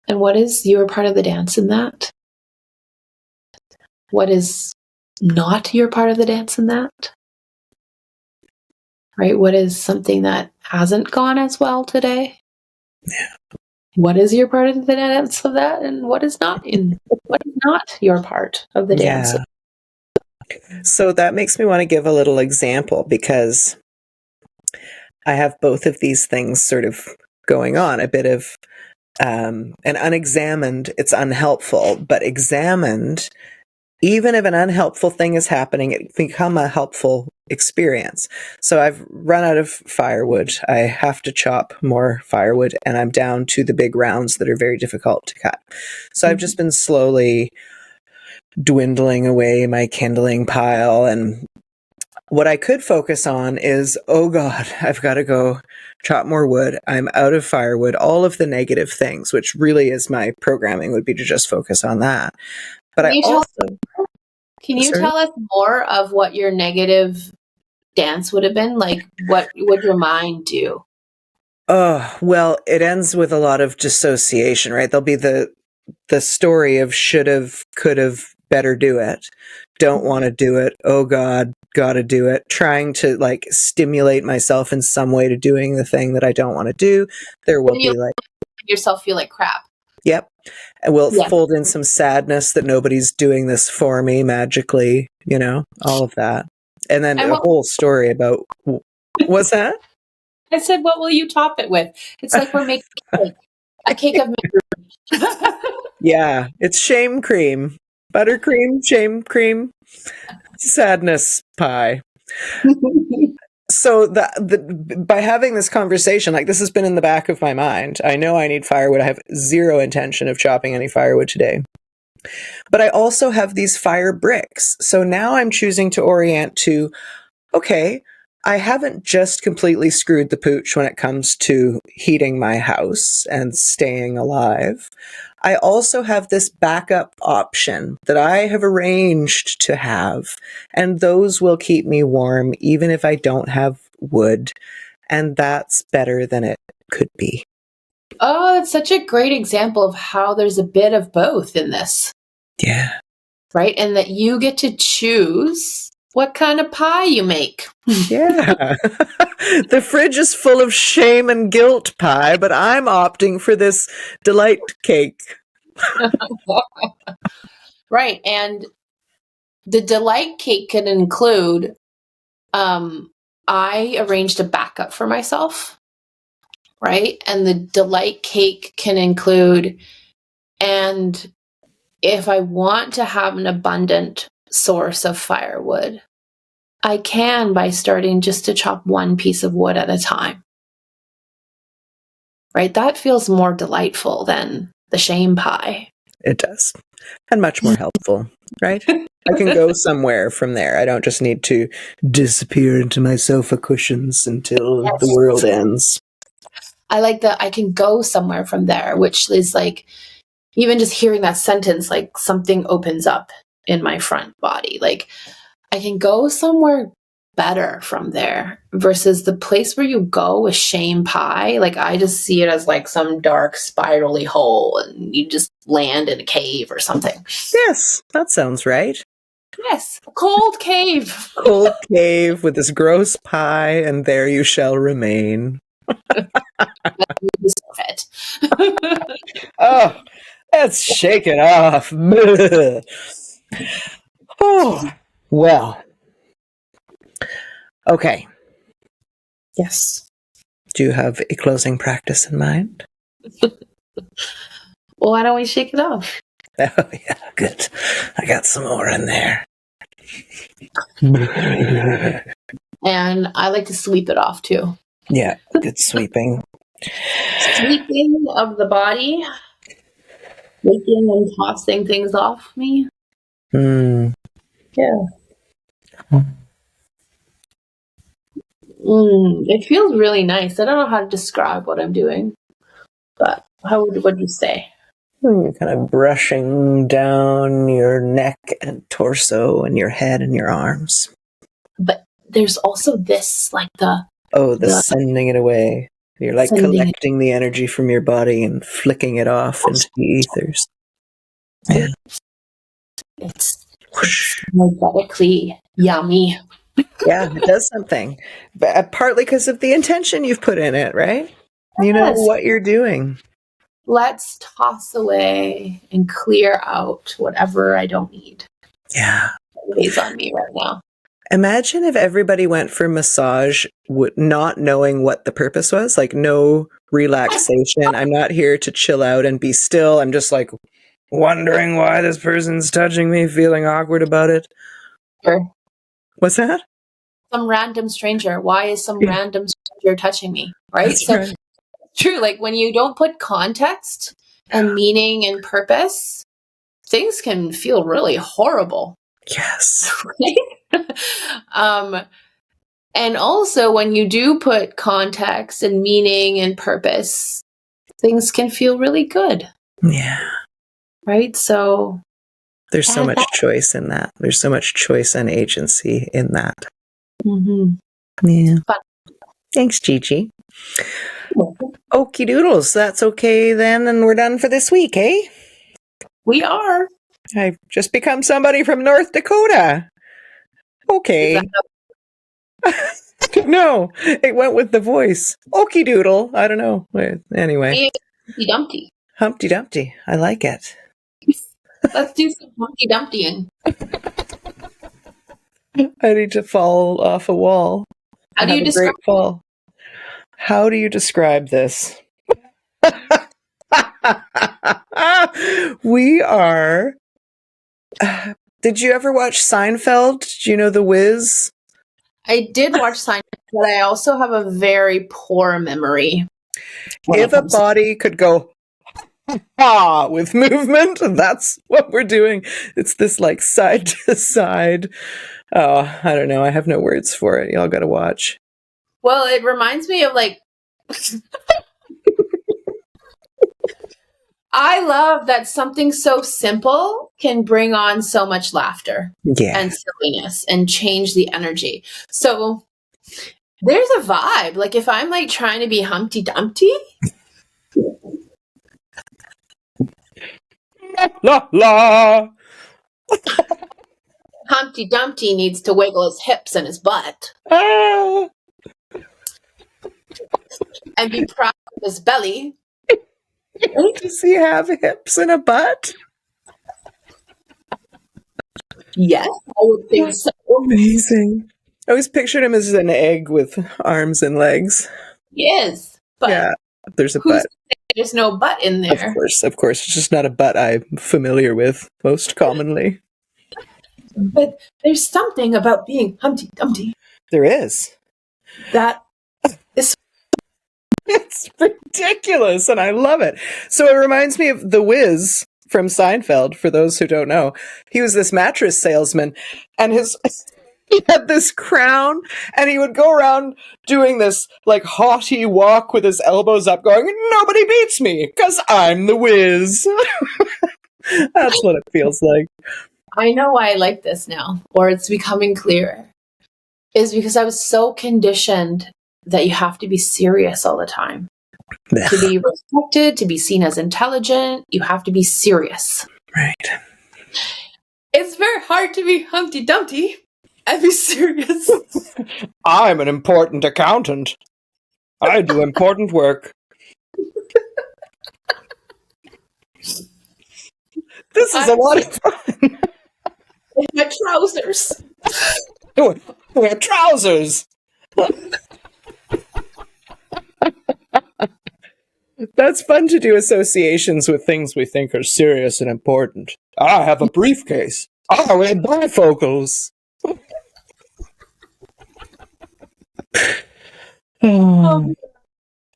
And what is your part of the dance in that? What is not your part of the dance in that? Right? What is something that hasn't gone as well today? Yeah. What is your part of the dance of that? And what is not your part of the dance? So that makes me want to give a little example, because I have both of these things sort of going on. A bit of an unexamined, it's unhelpful, but examined, even if an unhelpful thing is happening, it can become a helpful experience. So I've run out of firewood. I have to chop more firewood, and I'm down to the big rounds that are very difficult to cut. So I've just been slowly dwindling away my kindling pile, and what I could focus on is, oh God, I've got to go chop more wood. I'm out of firewood. All of the negative things, which really is my programming, would be to just focus on that. But Can you tell us more of what your negative dance would have been? Like, what would your mind do? Oh, well, it ends with a lot of dissociation, right? There'll be the story of should have, could have, better do it. Don't want to do it. Oh God, gotta do it. Trying to like stimulate myself in some way to doing the thing that I don't want to do. There will be like yourself feel like crap. Yep. And we'll fold in some sadness that nobody's doing this for me magically, all of that. And then a whole story about what's that? I said, what will you top it with? It's like we're making a cake of misery. Yeah, it's shame cream. Buttercream, shame cream, sadness pie. So by having this conversation, like this has been in the back of my mind. I know I need firewood. I have zero intention of chopping any firewood today. But I also have these fire bricks. So now I'm choosing to orient to, okay, I haven't just completely screwed the pooch when it comes to heating my house and staying alive. I also have this backup option that I have arranged to have, and those will keep me warm even if I don't have wood, and that's better than it could be. Oh, it's such a great example of how there's a bit of both in this. Yeah. Right? And that you get to choose what kind of pie you make. Yeah. The fridge is full of shame and guilt pie, but I'm opting for this delight cake. Right. And the delight cake can include, I arranged a backup for myself. Right. And the delight cake can include, and if I want to have an abundant source of firewood, I can by starting just to chop one piece of wood at a time. Right? That feels more delightful than the shame pie. It does. And much more helpful, right? I can go somewhere from there. I don't just need to disappear into my sofa cushions until the world ends. I like that I can go somewhere from there, which is like, even just hearing that sentence, like something opens up in my front body. Like I can go somewhere better from there versus the place where you go with shame pie. Like I just see it as like some dark spirally hole and you just land in a cave or something. Yes, that sounds right. Yes, a cold cave. Cold cave with this gross pie, and there you shall remain. You deserve it. Oh, let's shake it off. Oh, well. Okay. Yes. Do you have a closing practice in mind? Well, why don't we shake it off? Oh, yeah, good. I got some more in there. And I like to sweep it off too. Yeah, good sweeping. Sweeping of the body, making and tossing things off me. Mm. Yeah. It feels really nice. I don't know how to describe what I'm doing, but what do you say? You're kind of brushing down your neck and torso and your head and your arms. But there's also this, like the sending it away. You're like collecting the energy from your body and flicking it off into the ethers. Yeah. It's energetically yummy. Yeah, it does something. But partly because of the intention you've put in it, right? Yes. You know what you're doing. Let's toss away and clear out whatever I don't need. Yeah. It weighs on me right now. Imagine if everybody went for massage not knowing what the purpose was, like no relaxation. I'm not here to chill out and be still. I'm just like wondering why this person's touching me, feeling awkward about it. Sure. What's that? Some random stranger. Why is some random stranger touching me? Right? That's right. True. Like when you don't put context and meaning and purpose, things can feel really horrible. Yes. And also when you do put context and meaning and purpose, things can feel really good. Yeah. Right? So there's so much choice in that. There's so much choice and agency in that. Mm-hmm. Yeah. Fun. Thanks, Gigi. Okie doodles. That's okay then, and we're done for this week, eh? We are. I've just become somebody from North Dakota. Okay. No, it went with the voice. Okie doodle. I don't know. Anyway. Humpty Dumpty. Humpty Dumpty. I like it. Let's do some Humpty Dumptying. I need to fall off a wall. How do you describe fall? How do you describe this? We are... did you ever watch Seinfeld? Do you know The Wiz? I did watch Seinfeld, but I also have a very poor memory. If a body could go with movement, that's what we're doing. It's this like side to side. Oh, I don't know. I have no words for it. Y'all got to watch. Well, it reminds me of like... I love that something so simple can bring on so much laughter and silliness and change the energy. So there's a vibe. Like if I'm like trying to be Humpty Dumpty. La la. Humpty Dumpty needs to wiggle his hips and his butt. Ah. And be proud of his belly. Does he have hips and a butt? Yes, I would think so. Amazing. I always pictured him as an egg with arms and legs. Yes, but there's a butt. There's no butt in there. Of course. It's just not a butt I'm familiar with most commonly. But there's something about being Humpty Dumpty. There is. That is... It's ridiculous, and I love it. So it reminds me of The Wiz from Seinfeld, for those who don't know. He was this mattress salesman, and he had this crown, and he would go around doing this like haughty walk with his elbows up going, nobody beats me, because I'm The Wiz. That's what it feels like. I know why I like this now, or it's becoming clearer, is because I was so conditioned that you have to be serious all the time. To be respected, to be seen as intelligent, you have to be serious. Right. It's very hard to be Humpty Dumpty and be serious. I'm an important accountant. I do important work. This is a lot of fun. My trousers. Wear trousers. That's fun to do associations with things we think are serious and important. I have a briefcase. I wear bifocals.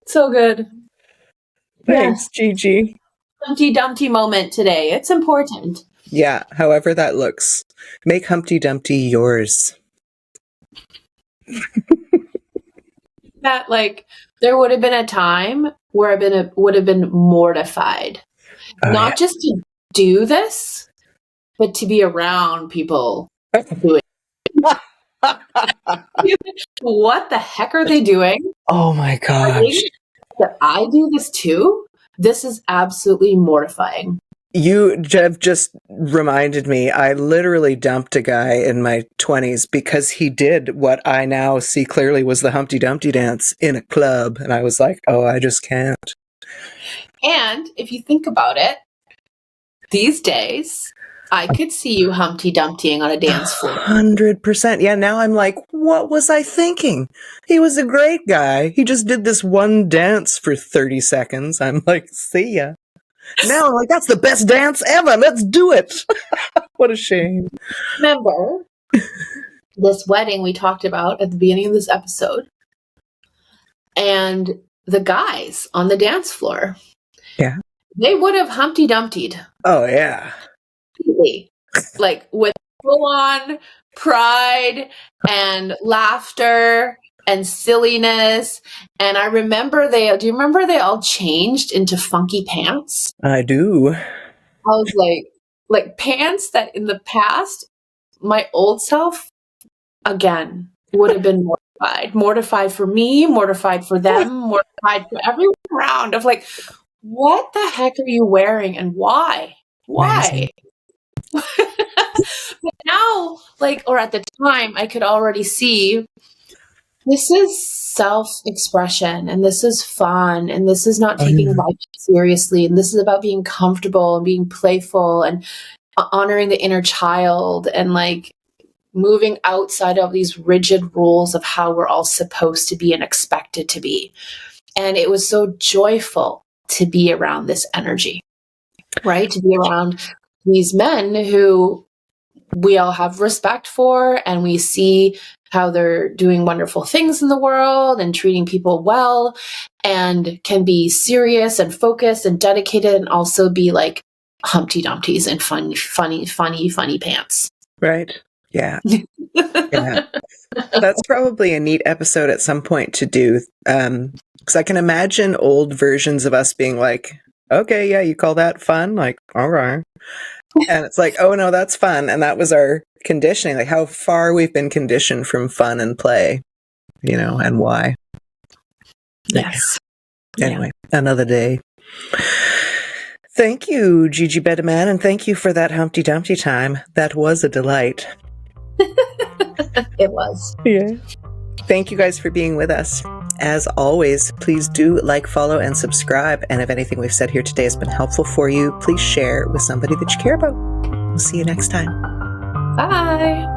So good. Thanks, Gigi. Humpty Dumpty moment today. It's important. Yeah, however that looks. Make Humpty Dumpty yours. That, like, there would have been a time where I would have been mortified. Not just to do this, but to be around people doing it. What the heck are they doing? Oh my gosh. That I do this too? This is absolutely mortifying. You have just reminded me, I literally dumped a guy in my 20s because he did what I now see clearly was the Humpty Dumpty dance in a club. And I was like, oh, I just can't. And if you think about it, these days, I could see you Humpty Dumptying on a dance floor. 100%. Yeah, now I'm like, what was I thinking? He was a great guy. He just did this one dance for 30 seconds. I'm like, see ya. Now I'm like, that's the best dance ever. Let's do it. What a shame. Remember this wedding we talked about at the beginning of this episode? And the guys on the dance floor. Yeah. They would have Humpty Dumptied. Oh, yeah. Like with full-on pride and laughter and silliness. And I remember do you remember they all changed into funky pants? I do. I was like pants that in the past, my old self, again, would have been mortified. Mortified for me, mortified for them, mortified for everyone around of like, what the heck are you wearing and why? Why? But now, or at the time, I could already see this is self-expression and this is fun and this is not taking life seriously and this is about being comfortable and being playful and honoring the inner child and moving outside of these rigid rules of how we're all supposed to be and expected to be. And it was so joyful to be around this energy, right? To be around these men who we all have respect for and we see how they're doing wonderful things in the world and treating people well and can be serious and focused and dedicated and also be like Humpty Dumpties and funny pants. Right. Yeah. Yeah. That's probably a neat episode at some point to do. Because I can imagine old versions of us being like, okay, yeah, you call that fun? Like, all right. And it's like, oh no, that's fun. And that was our conditioning, like how far we've been conditioned from fun and play, and why. Yes. Anyway, another day. Thank you, Gigi Bedeman, and thank you for that Humpty Dumpty time. That was a delight. It was. Yeah. Thank you guys for being with us. As always, please do like, follow, and subscribe. And if anything we've said here today has been helpful for you, please share with somebody that you care about. We'll see you next time. Bye.